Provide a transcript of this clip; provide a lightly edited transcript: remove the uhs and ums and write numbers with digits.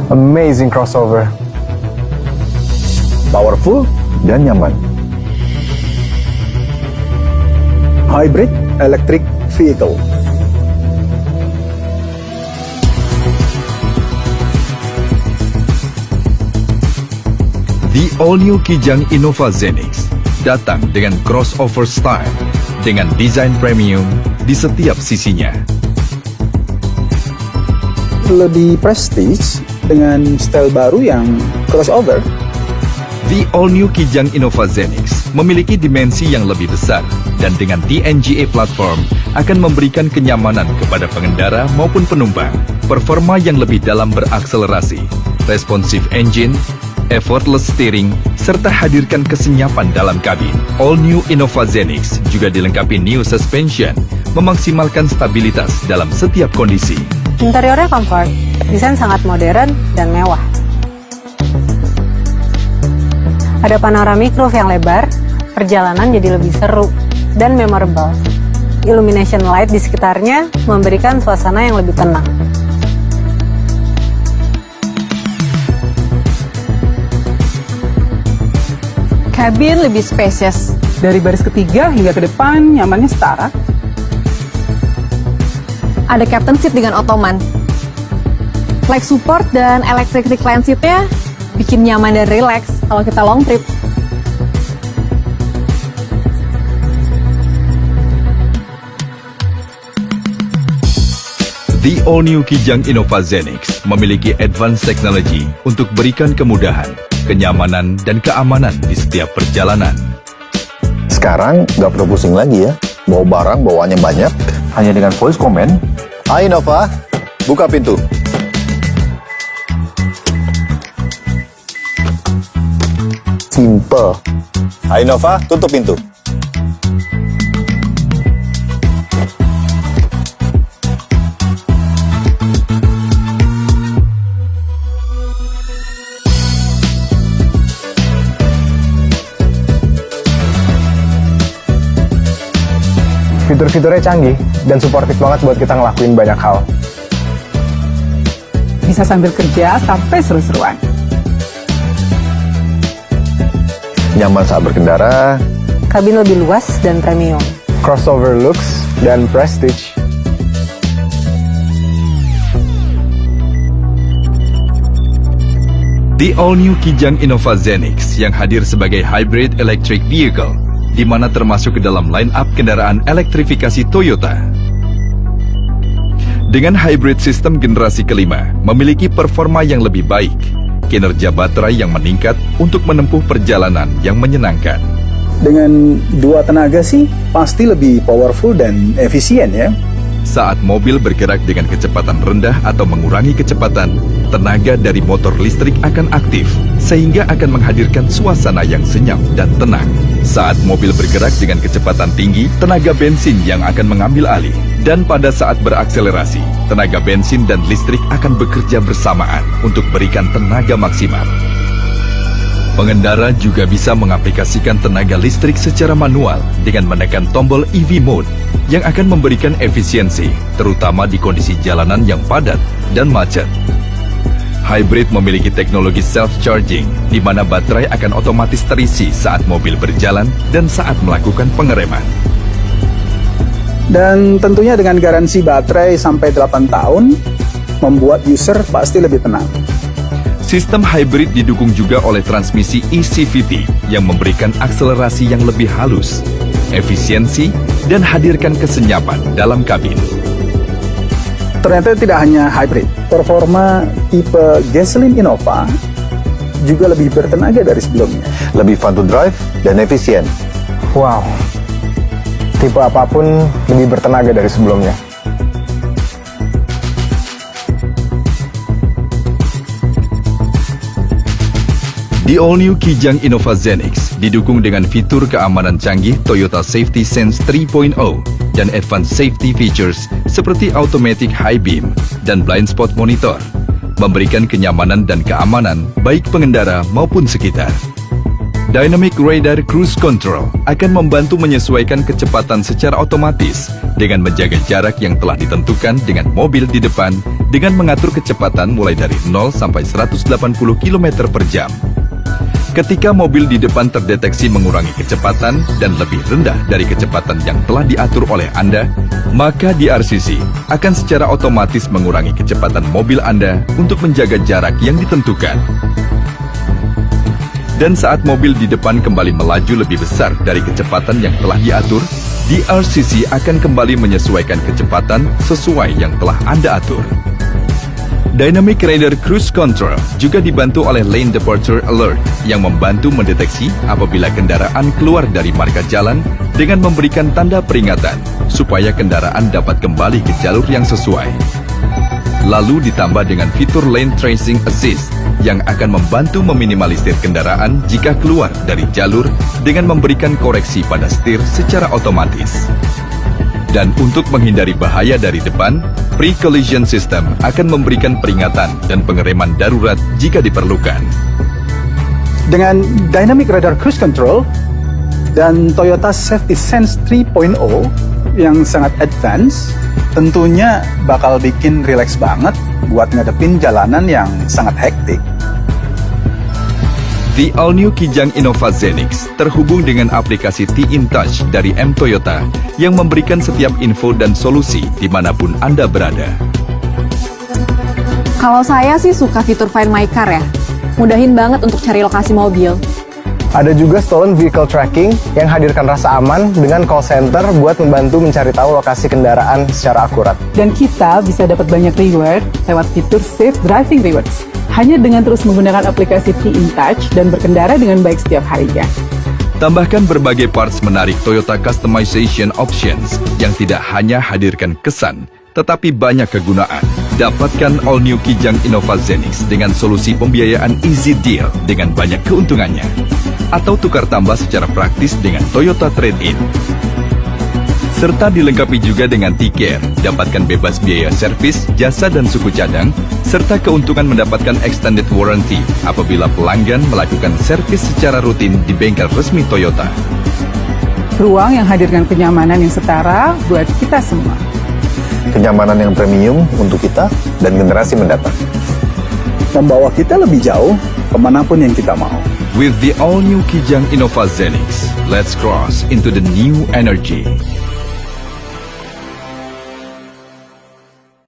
Amazing crossover. Powerful dan nyaman. Hybrid electric vehicle. The all-new Kijang Innova Zenix datang dengan crossover style dengan desain premium di setiap sisinya. Lebih prestige dengan style baru yang crossover. The all-new Kijang Innova Zenix memiliki dimensi yang lebih besar dan dengan TNGA platform akan memberikan kenyamanan kepada pengendara maupun penumpang. Performa yang lebih dalam berakselerasi, responsive engine, effortless steering, serta hadirkan kesenyapan dalam kabin. All-new Innova Zenix juga dilengkapi new suspension, memaksimalkan stabilitas dalam setiap kondisi. Interiornya comfort, desain sangat modern dan mewah. Ada panoramic roof yang lebar, perjalanan jadi lebih seru dan memorable. Illumination light di sekitarnya memberikan suasana yang lebih tenang. Kabin lebih spacious. Dari baris ketiga hingga ke depan, nyamannya setara. Ada captain seat dengan Ottoman. Leg support dan electric recline seat-nya bikin nyaman dan relax kalau kita long trip. The all-new Kijang Innova Zenix memiliki advanced technology untuk berikan kemudahan, kenyamanan, dan keamanan di setiap perjalanan. Sekarang nggak perlu pusing lagi ya. Bawa barang bawaannya banyak. Hanya dengan voice command. Hai Nova, buka pintu. Simple. Hai Nova, tutup pintu. Fitur-fiturnya canggih dan suportif banget buat kita ngelakuin banyak hal. Bisa sambil kerja sampai seru-seruan. Nyaman saat berkendara. Kabin lebih luas dan premium. Crossover looks dan prestige. The all-new Kijang Innova Zenix yang hadir sebagai hybrid electric vehicle, di mana termasuk ke dalam line-up kendaraan elektrifikasi Toyota. Dengan hybrid sistem generasi kelima, memiliki performa yang lebih baik, kinerja baterai yang meningkat untuk menempuh perjalanan yang menyenangkan. Dengan dua tenaga sih, pasti lebih powerful dan efisien ya. Saat mobil bergerak dengan kecepatan rendah atau mengurangi kecepatan, tenaga dari motor listrik akan aktif, sehingga akan menghadirkan suasana yang senyap dan tenang. Saat mobil bergerak dengan kecepatan tinggi, tenaga bensin yang akan mengambil alih. Dan pada saat berakselerasi, tenaga bensin dan listrik akan bekerja bersamaan untuk berikan tenaga maksimal. Pengendara juga bisa mengaplikasikan tenaga listrik secara manual dengan menekan tombol EV Mode yang akan memberikan efisiensi, terutama di kondisi jalanan yang padat dan macet. Hybrid memiliki teknologi self-charging, di mana baterai akan otomatis terisi saat mobil berjalan dan saat melakukan pengereman. Dan tentunya dengan garansi baterai sampai 8 tahun, membuat user pasti lebih tenang. Sistem hybrid didukung juga oleh transmisi eCVT yang memberikan akselerasi yang lebih halus, efisiensi, dan hadirkan kesenyapan dalam kabin. Ternyata tidak hanya hybrid, performa tipe gasoline Innova juga lebih bertenaga dari sebelumnya. Lebih fun to drive dan efisien. Wow, tipe apapun lebih bertenaga dari sebelumnya. The all-new Kijang Innova Zenix didukung dengan fitur keamanan canggih Toyota Safety Sense 3.0 dan advanced safety features seperti automatic high beam dan blind spot monitor, memberikan kenyamanan dan keamanan baik pengendara maupun sekitar. Dynamic Radar Cruise Control akan membantu menyesuaikan kecepatan secara otomatis dengan menjaga jarak yang telah ditentukan dengan mobil di depan dengan mengatur kecepatan mulai dari 0 sampai 180 km per jam. Ketika mobil di depan terdeteksi mengurangi kecepatan dan lebih rendah dari kecepatan yang telah diatur oleh Anda, maka DRCC akan secara otomatis mengurangi kecepatan mobil Anda untuk menjaga jarak yang ditentukan. Dan saat mobil di depan kembali melaju lebih besar dari kecepatan yang telah diatur, DRCC akan kembali menyesuaikan kecepatan sesuai yang telah Anda atur. Dynamic Radar Cruise Control juga dibantu oleh Lane Departure Alert yang membantu mendeteksi apabila kendaraan keluar dari marka jalan dengan memberikan tanda peringatan supaya kendaraan dapat kembali ke jalur yang sesuai. Lalu ditambah dengan fitur Lane Tracing Assist yang akan membantu meminimalisir kendaraan jika keluar dari jalur dengan memberikan koreksi pada setir secara otomatis. Dan untuk menghindari bahaya dari depan, Pre-Collision System akan memberikan peringatan dan pengereman darurat jika diperlukan. Dengan Dynamic Radar Cruise Control dan Toyota Safety Sense 3.0 yang sangat advance, tentunya bakal bikin rileks banget buat ngadepin jalanan yang sangat hektik. The all-new Kijang Innova Zenix terhubung dengan aplikasi T-InTouch dari M Toyota yang memberikan setiap info dan solusi dimanapun Anda berada. Kalau saya sih suka fitur Find My Car ya. Mudahin banget untuk cari lokasi mobil. Ada juga Stolen Vehicle Tracking yang hadirkan rasa aman dengan call center buat membantu mencari tahu lokasi kendaraan secara akurat. Dan kita bisa dapat banyak reward lewat fitur Safe Driving Rewards. Hanya dengan terus menggunakan aplikasi T-InTouch dan berkendara dengan baik setiap harinya. Tambahkan berbagai parts menarik Toyota Customization Options yang tidak hanya hadirkan kesan, tetapi banyak kegunaan. Dapatkan All New Kijang Innova Zenix dengan solusi pembiayaan Easy Deal dengan banyak keuntungannya. Atau tukar tambah secara praktis dengan Toyota Trade-in. Serta dilengkapi juga dengan T-Care, dapatkan bebas biaya servis, jasa dan suku cadang, serta keuntungan mendapatkan extended warranty apabila pelanggan melakukan servis secara rutin di bengkel resmi Toyota. Ruang yang hadirkan kenyamanan yang setara buat kita semua. Kenyamanan yang premium untuk kita dan generasi mendatang. Membawa kita lebih jauh kemanapun yang kita mau. With the all-new Kijang Innova Zenix, let's cross into the new energy.